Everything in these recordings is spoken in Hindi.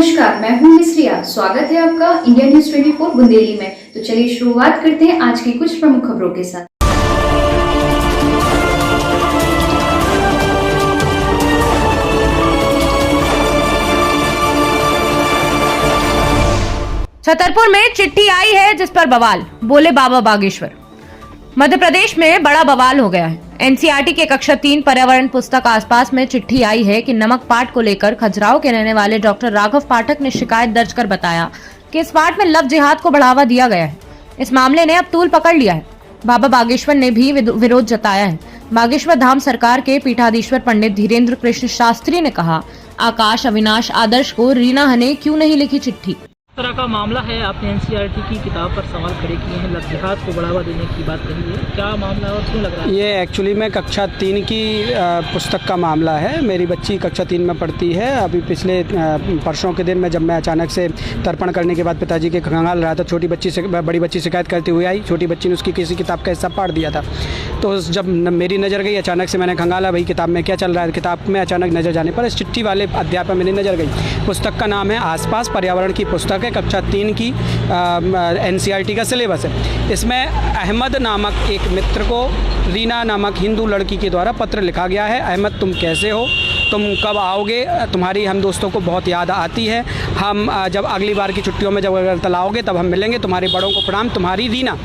नमस्कार, मैं हूं मिस्रिया। स्वागत है आपका इंडिया न्यूज 24 बुंदेली में। तो चलिए शुरुआत करते हैं आज की कुछ प्रमुख खबरों के साथ। छतरपुर में चिट्ठी आई है जिस पर बवाल, बोले बाबा बागेश्वर। मध्य प्रदेश में बड़ा बवाल हो गया है। एनसीईआरटी के कक्षा 3 पर्यावरण पुस्तक आसपास में चिट्ठी आई है कि नमक पाठ को लेकर खजुराहो के रहने वाले डॉक्टर राघव पाठक ने शिकायत दर्ज कर बताया कि इस पाठ में लव जिहाद को बढ़ावा दिया गया है। इस मामले ने अब तूल पकड़ लिया है। बाबा बागेश्वर ने भी विरोध जताया है। बागेश्वर धाम सरकार के पीठाधीश्वर पंडित धीरेन्द्र कृष्ण शास्त्री ने कहा, आकाश, अविनाश, आदर्श को रीना ने क्यों नहीं लिखी चिट्ठी। तरह का मामला है। आपने एनसीईआरटी की किताब पर सवाल खड़े किए हैं, लव जिहाद को बढ़ावा देने की बात कही है। क्या मामला है और क्यों लग रहा है? ये एक्चुअली में कक्षा 3 की पुस्तक का मामला है। मेरी बच्ची कक्षा 3 में पढ़ती है। अभी पिछले परसों के दिन में जब मैं अचानक से तर्पण करने के बाद पिताजी के खंगाल रहा था, छोटी बच्ची से बड़ी बच्ची शिकायत करती हुई आई। छोटी बच्ची ने उसकी किसी किताब का हिस्सा पाड़ दिया था। तो जब मेरी नज़र गई, अचानक से मैंने खंगाला, भाई किताब में क्या चल रहा है। किताब में अचानक नज़र जाने पर इस चिट्ठी वाले अध्याय पर मेरी नज़र गई। पुस्तक का नाम है आसपास, पर्यावरण की पुस्तक है, कक्षा 3 की एनसीईआरटी का सिलेबस है। इसमें अहमद नामक एक मित्र को रीना नामक हिंदू लड़की के द्वारा पत्र लिखा गया है। अहमद, तुम कैसे हो, तुम कब आओगे, तुम्हारी हम दोस्तों को बहुत याद आती है। हम जब अगली बार की छुट्टियों में जब अगरतला आओगे तब हम मिलेंगे, तुम्हारे बड़ों को प्रणाम, तुम्हारी रीना।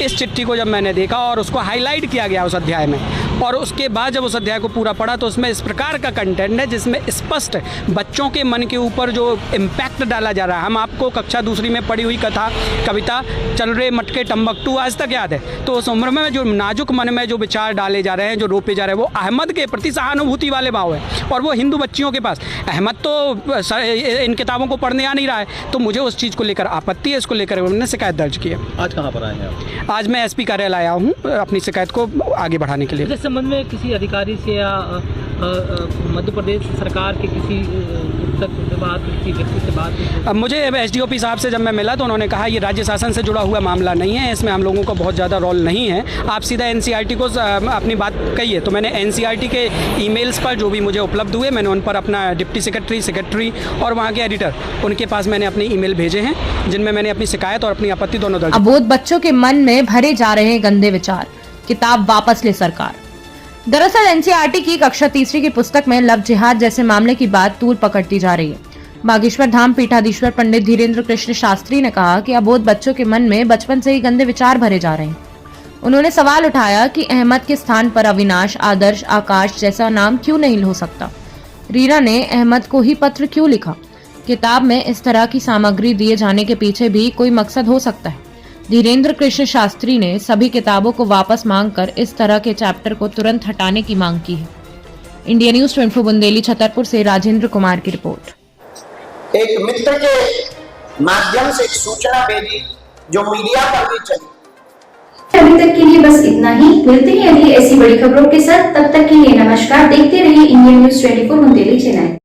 इस चिट्ठी को जब मैंने देखा और उसको हाईलाइट किया गया उस अध्याय में, और उसके बाद जब उस अध्याय को पूरा पढ़ा तो उसमें इस प्रकार का कंटेंट है जिसमें स्पष्ट बच्चों के मन के ऊपर जो इम्पैक्ट डाला जा रहा है। हम आपको कक्षा 2 में पढ़ी हुई कविता चल रहे मटके टम्बकटू आज तक याद है। तो उस उम्र में जो नाजुक मन में जो विचार डाले जा रहे हैं, जो रोपे जा रहे हैं, वो अहमद के प्रति सहानुभूति वाले भाव है और वो हिंदू बच्चियों के पास। अहमद तो इन किताबों को पढ़ने आ नहीं रहा है, तो मुझे उस चीज़ को लेकर आपत्ति है। इसको लेकर उन्होंने शिकायत दर्ज की है। आज कहाँ पर आए हैं आप? आज मैं एसपी कार्यालय आया हूँ अपनी शिकायत को आगे बढ़ाने के लिए। इस संबंध में किसी अधिकारी से या मध्य प्रदेश सरकार के किसी विभाग के किसी व्यक्ति से बात हुई? अब मुझे एसडीओपी साहब से जब मैं मिला तो उन्होंने कहा ये राज्य शासन से जुड़ा हुआ मामला नहीं है, इसमें हम लोगों का बहुत ज़्यादा रोल नहीं है, आप सीधा एनसीईआरटी को अपनी बात कहिए। तो मैंने एनसीईआरटी के ईमेल्स पर जो भी मुझे उपलब्ध हुए, मैंने उन पर अपना डिप्टी सेक्रेटरी और वहाँ के एडिटर, उनके पास मैंने अपने ईमेल भेजे हैं जिनमें मैंने अपनी शिकायत और अपनी आपत्ति दोनों दर्ज। अबोध बच्चों के मन में भरे जा रहे हैं गंदे विचार, किताब वापस ले सरकार। दरअसल एनसीईआरटी की कक्षा 3 की पुस्तक में लव जिहाद जैसे मामले की बात तूल पकड़ती जा रही है। बागेश्वर धाम पीठाधीश्वर पंडित धीरेन्द्र कृष्ण शास्त्री ने कहा कि अबोध बच्चों के मन में बचपन से ही गंदे विचार भरे जा रहे हैं। उन्होंने सवाल उठाया कि अहमद के स्थान पर अविनाश, आदर्श, आकाश जैसा नाम क्यों नहीं हो सकता। रीना ने अहमद को ही पत्र क्यों लिखा। किताब में इस तरह की सामग्री दिए जाने के पीछे भी कोई मकसद हो सकता है। धीरेन्द्र कृष्ण शास्त्री ने सभी किताबों को वापस मांगकर इस तरह के चैप्टर को तुरंत हटाने की मांग की है। इंडिया न्यूज 24 बुंदेली छतरपुर से राजेंद्र कुमार की रिपोर्ट। एक मित्र के माध्यम से सूचना भेजी जो मीडिया पर भी चली। अभी तक के लिए बस इतना ही। मिलते हैं अगली ऐसी बड़ी खबरों के साथ। तब तक के लिए नमस्कार। देखते रहिए इंडिया न्यूज 24 बुंदेली चैनल।